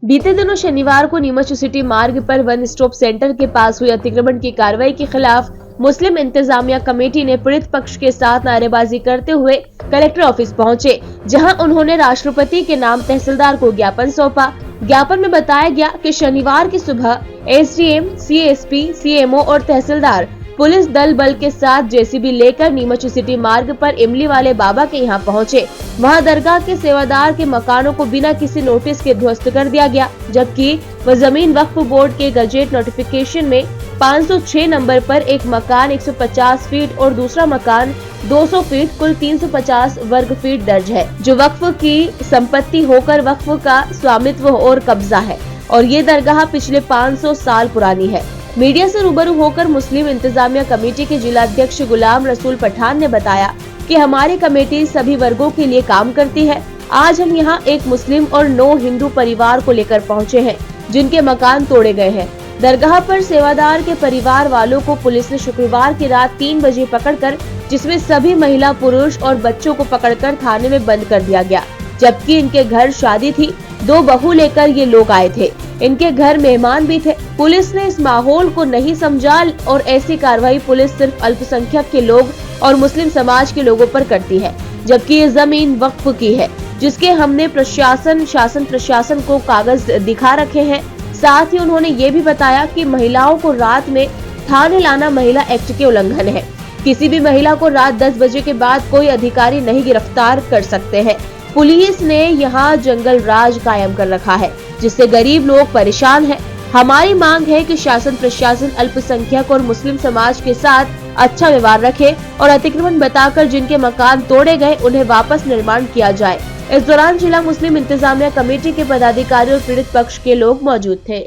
बीते दिनों शनिवार को नीमच सिटी मार्ग पर वन स्टॉप सेंटर के पास हुई अतिक्रमण की कार्रवाई के खिलाफ मुस्लिम इंतजामिया कमेटी ने पीड़ित पक्ष के साथ नारेबाजी करते हुए कलेक्टर ऑफिस पहुंचे, जहां उन्होंने राष्ट्रपति के नाम तहसीलदार को ज्ञापन सौंपा। ज्ञापन में बताया गया कि शनिवार की सुबह एसडीएम, सीएसपी, सीएमओ और तहसीलदार पुलिस दल बल के साथ जेसीबी लेकर नीमच सिटी मार्ग पर इमली वाले बाबा के यहाँ पहुँचे। वहाँ दरगाह के सेवादार के मकानों को बिना किसी नोटिस के ध्वस्त कर दिया गया, जबकि वह जमीन वक्फ बोर्ड के गजेट नोटिफिकेशन में 506 नंबर पर एक मकान 150 फीट और दूसरा मकान 200 फीट कुल 350 वर्ग फीट दर्ज है, जो वक्फ की संपत्ति होकर वक्फ का स्वामित्व और कब्जा है और ये दरगाह पिछले 500 साल पुरानी है। मीडिया से रूबरू होकर मुस्लिम इंतजामिया कमेटी के जिलाध्यक्ष गुलाम रसूल पठान ने बताया कि हमारी कमेटी सभी वर्गों के लिए काम करती है। आज हम यहाँ एक मुस्लिम और 9 हिंदू परिवार को लेकर पहुँचे हैं, जिनके मकान तोड़े गए हैं। दरगाह पर सेवादार के परिवार वालों को पुलिस ने शुक्रवार की रात 3 बजे पकड़कर, जिसमें सभी महिला, पुरुष और बच्चों को पकड़कर थाने में बंद कर दिया गया, जबकि इनके घर शादी थी। 2 बहू लेकर ये लोग आए थे, इनके घर मेहमान भी थे। पुलिस ने इस माहौल को नहीं समझा और ऐसी कार्रवाई पुलिस सिर्फ अल्पसंख्यक के लोग और मुस्लिम समाज के लोगों पर करती है, जबकि ये जमीन वक्फ की है, जिसके हमने शासन प्रशासन को कागज दिखा रखे हैं। साथ ही उन्होंने ये भी बताया कि महिलाओं को रात में थाने लाना महिला एक्ट के उल्लंघन है। किसी भी महिला को रात 10 बजे के बाद कोई अधिकारी नहीं गिरफ्तार कर सकते हैं। पुलिस ने यहाँ जंगल राज कायम कर रखा है, जिससे गरीब लोग परेशान हैं। हमारी मांग है कि शासन प्रशासन अल्पसंख्यक और मुस्लिम समाज के साथ अच्छा व्यवहार रखे और अतिक्रमण बताकर जिनके मकान तोड़े गए उन्हें वापस निर्माण किया जाए। इस दौरान जिला मुस्लिम इंतजामिया कमेटी के पदाधिकारी और पीड़ित पक्ष के लोग मौजूद थे।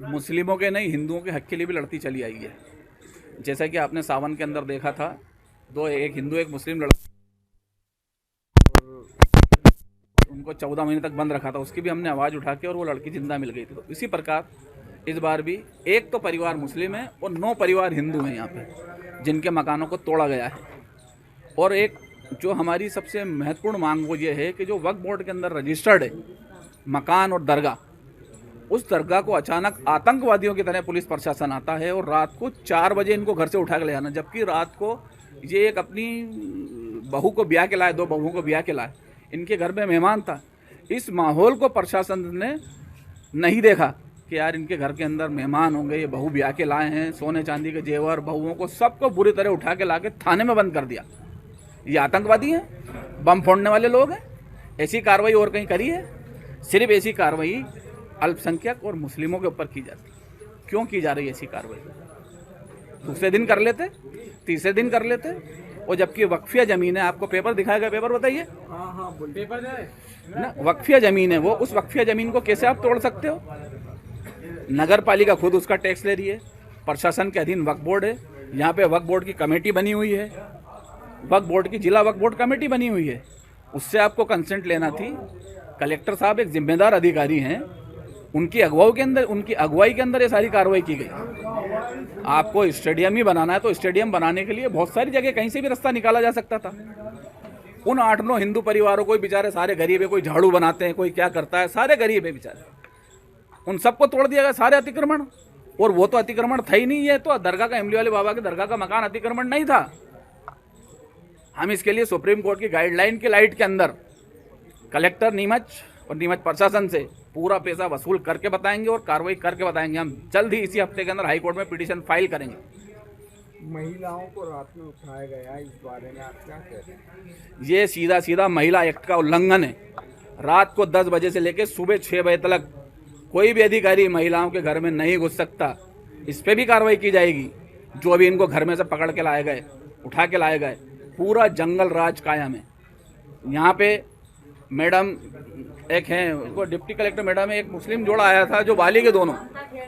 मुस्लिमों के नहीं, हिंदुओं के हक के लिए भी लड़ती चली आई है। जैसा कि आपने सावन के अंदर देखा था, एक हिंदू एक मुस्लिम लड़की, उनको 14 महीने तक बंद रखा था, उसकी भी हमने आवाज़ उठा के और वो लड़की जिंदा मिल गई थी। तो इसी प्रकार इस बार भी एक तो परिवार मुस्लिम है और 9 परिवार हिंदू हैं यहाँ पे, जिनके मकानों को तोड़ा गया है। और एक जो हमारी सबसे महत्वपूर्ण मांग वो ये है कि जो वक्फ बोर्ड के अंदर रजिस्टर्ड है मकान और दरगाह, उस दरगाह को अचानक आतंकवादियों की तरह पुलिस प्रशासन आता है और रात को 4 बजे इनको घर से उठा के ले जाना, जबकि रात को ये एक अपनी बहू को ब्याह के लाए, 2 बहुओं को ब्याह के लाए, इनके घर में मेहमान था। इस माहौल को प्रशासन ने नहीं देखा कि यार इनके घर के अंदर मेहमान होंगे, ये बहू ब्याह के लाए हैं, सोने चांदी के जेवर, बहुओं को सबको बुरी तरह उठा के ला के थाने में बंद कर दिया। ये आतंकवादी हैं, बम फोड़ने वाले लोग हैं। ऐसी कार्रवाई और कहीं करी है? सिर्फ ऐसी कार्रवाई अल्पसंख्यक और मुस्लिमों के ऊपर की जाती। क्यों की जा रही है ऐसी कार्रवाई? दूसरे दिन कर लेते, तीसरे दिन कर लेते, और जबकि वक्फिया ज़मीन है। आपको पेपर दिखाया गया, पेपर बताइए। हाँ पेपर ना, वक्फिया ज़मीन है वो, उस वक्फिया ज़मीन को कैसे आप तोड़ सकते हो? नगर पालिका खुद उसका टैक्स ले रही है, प्रशासन के अधीन वक्फ बोर्ड है, यहाँ पे वक्फ बोर्ड की कमेटी बनी हुई है, वक्फ बोर्ड की जिला वक्फ बोर्ड कमेटी बनी हुई है, उससे आपको कंसेंट लेना थी। कलेक्टर साहब एक जिम्मेदार अधिकारी हैं, उनकी अगुवाई के अंदर ये सारी कार्रवाई की गई। आपको स्टेडियम ही बनाना है तो स्टेडियम बनाने के लिए बहुत सारी जगह कहीं से भी रास्ता निकाला जा सकता था। उन 8-9 हिंदू परिवारों को बेचारे सारे गरीब है, कोई झाड़ू बनाते हैं, कोई क्या करता है, सारे गरीब है बेचारे, उन सबको तोड़ दिया गया, सारे अतिक्रमण। और वो तो अतिक्रमण था ही नहीं, है तो दरगाह का, इमली वाले बाबा के दरगाह का मकान अतिक्रमण नहीं था। हम इसके लिए सुप्रीम कोर्ट की गाइडलाइन के लाइट के अंदर कलेक्टर नीमच और नीमच प्रशासन से पूरा पैसा वसूल करके बताएंगे और कार्रवाई करके बताएंगे। हम जल्द ही इसी हफ्ते के अंदर हाई कोर्ट में पिटीशन फाइल करेंगे। महिलाओं को रात में उठाया गया, इस बारे में आप क्या कहते हैं? ये सीधा महिला एक्ट का उल्लंघन है। रात को 10 बजे से लेकर सुबह 6 बजे तक कोई भी अधिकारी महिलाओं के घर में नहीं घुस सकता। इस पर भी कार्रवाई की जाएगी। जो अभी इनको घर में से पकड़ के लाए गए, उठा के लाए गए, पूरा जंगल राज कायम है। यहाँ पे मैडम एक हैं, उनको डिप्टी कलेक्टर मैडम है, एक मुस्लिम जोड़ा आया था जो बालिग है दोनों,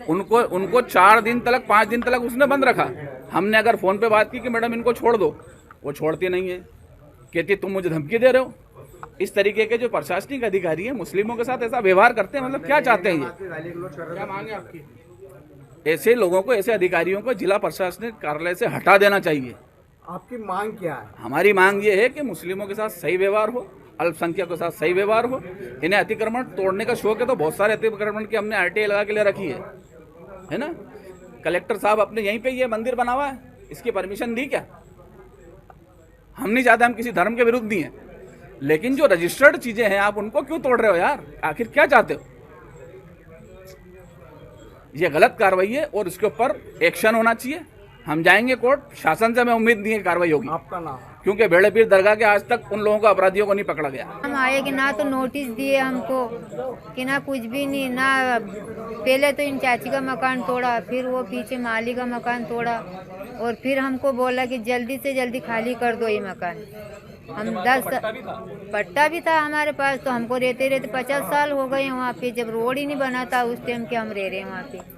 उनको 4 दिन तक 5 दिन तक उसने बंद रखा। हमने अगर फ़ोन पे बात की कि मैडम इनको छोड़ दो, वो छोड़ती नहीं है, कहती तुम मुझे धमकी दे रहे हो। इस तरीके के जो प्रशासनिक अधिकारी हैं मुस्लिमों के साथ ऐसा व्यवहार करते हैं, मतलब क्या चाहते हैं ये? क्या मांगे आपकी? ऐसे लोगों को, ऐसे अधिकारियों को जिला प्रशासनिक कार्यालय से हटा देना चाहिए। आपकी मांग क्या है? हमारी मांग ये है कि मुस्लिमों के साथ सही व्यवहार हो, अल्पसंख्यकों के साथ सही व्यवहार हो। इन्हें अतिक्रमण तोड़ने का शौक है तो बहुत सारे अतिक्रमण की हमने RTA लगा के ले रखी है ना। कलेक्टर साहब अपने यहीं पे ये मंदिर बना हुआ है, इसकी परमिशन दी क्या? हम नहीं चाहते हम किसी धर्म के विरुद्ध नहीं है, लेकिन जो रजिस्टर्ड चीजें हैं आप उनको क्यों तोड़ रहे हो यार? आखिर क्या चाहते हो? ये गलत कार्रवाई है और इसके ऊपर एक्शन होना चाहिए। हम जाएंगे कोर्ट, शासन से हमें उम्मीद नहीं है कार्रवाई होगी। आपका नाम? क्योंकि बेड़े पीर दरगाह के आज तक उन लोगों को, अपराधियों को नहीं पकड़ा गया। हम आए कि ना तो नोटिस दिए हमको कि ना कुछ भी नहीं, ना पहले तो इन चाची का मकान तोड़ा, फिर वो पीछे माली का मकान तोड़ा और फिर हमको बोला कि जल्दी से जल्दी खाली कर दो ये मकान। हम 10 पट्टा भी था हमारे पास, तो हमको रहते रहते 50 साल हो गए वहाँ पे। जब रोड ही नहीं बना था उस टाइम के हम रह रहे हैं वहाँ पे।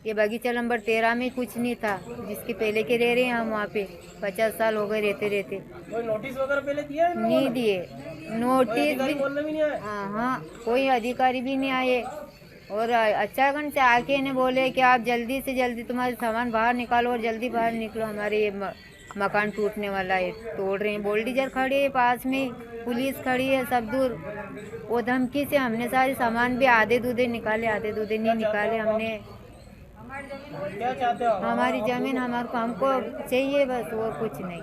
ये बगीचा नंबर 13 में कुछ नहीं था, जिसके पहले के रह रहे हैं हम वहाँ पे। 50 साल हो गए रहते रहते। कोई नोटिस वगैरह पहले दिया है? नहीं दिए नोटिस भी। बोलने भी नहीं आए? हाँ, कोई अधिकारी भी नहीं आए। और अच्छागन से आके इन्हें बोले कि आप जल्दी से जल्दी तुम्हारे सामान बाहर निकालो और जल्दी बाहर निकलो, हमारे ये मकान टूटने वाला है। तोड़ रहे हैं, बुलडोजर खड़ी है पास में, पुलिस खड़ी है सब दूर। वो धमकी से हमने सारे सामान भी आधे दूधे निकाले, आधे दूधे नहीं निकाले हमने। क्या चाहते हो? हमारी जमीन हमको चाहिए बस, और कुछ नहीं।